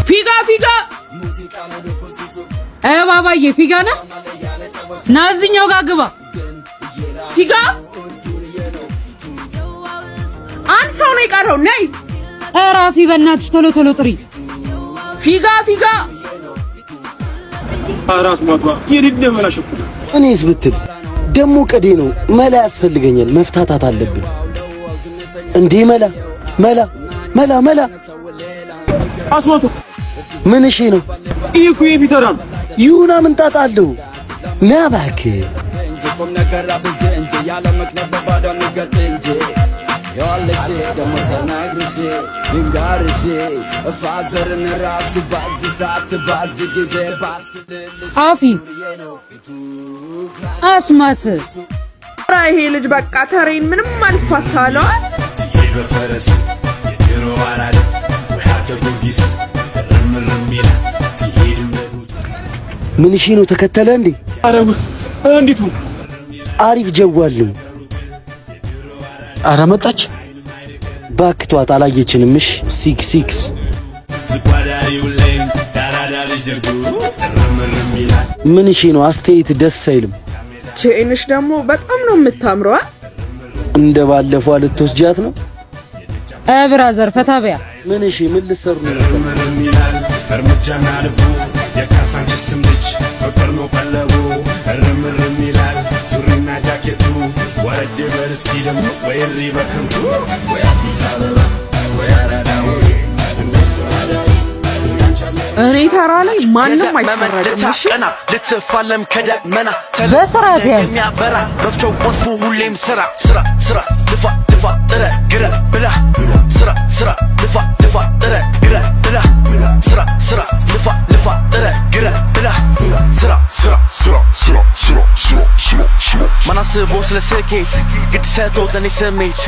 Figa baba ye figa na nazinyo ga gba figa an ሰው ነው ይቀረው ነይ አራፊ በእናትሽ ቶሎ ጥሪ ፊጋ አራስ ማጥባ ይሪድ መላሽ እኔስ ብትል ደሞ ቀዴ ነው መላ ያስፈልገኛል መፍታታት አለብኝ እንዴ መላ አስማቱ ምን እሺ ነው ይኩ የፊተራን ይሁና ምን ጣጣለው ናባክ እንጂም ነገር አብዝ እንጂ ያለ መክነብ ባዶ ንገት እንጂ ያለሽ ደሞ ሰናግርሽ ይንጋርሽ ፋዘርን ራስ ባዝ ጊዜ ባስልልሽ አፊ አስማት ይሄ ልጅ በቃ ተሬን ምንም አልፋታለው በፈረስ የጀሮ አራድ ወሃደ ጊስ ረምረሚላ ሲሄድ ምን እሺ ነው ተከተለ እንዴ አረው እንዴት ነው አሪፍ ጀዋል አራመጣች ባክቷት አላየችንም እሺ 66 ዝባዳሪው ላይ ዳራዳሪ ጀርጉ ረምረሚላ ምን እሺ ነው አስተያየት ደስ አይልም ቼንሽ ደግሞ በጣም ነው የምታምረው እንደ ባለፈው ልትወስጃት ነው ብራዘር ፈታቢያ ምን እሺ ምን ልሰሩ ነው ረምረሚላል እርምጃና ልቡ የካሳንቺስ ልጅ ፍቅር ነው ቀለቡ ረምረሚላል ሱሪና ጃኬቱ ወረደ በርስኪ ደግሞ ወይሪ በከንቱ ወይ አዲስ አበባ ወይ አራዳው እንደሱ አዳይ እኔ ተራ ላይ ማንንም አይፈረድም እሺ ልትፋለም ከደመና በስራት ያዝ የሚያበራ በፍቾው ቆልፉ ሁሌም ስራ ልፋ ጥረ ግረ ብላ ስራ ልፋ ጥረ ግረ ብላ ስራ ልፋ ጥረ ግረ ብላ ስራ ማናስቦ ስለ ስኬት ግድ ሰጥቶ ለኔ ስሜት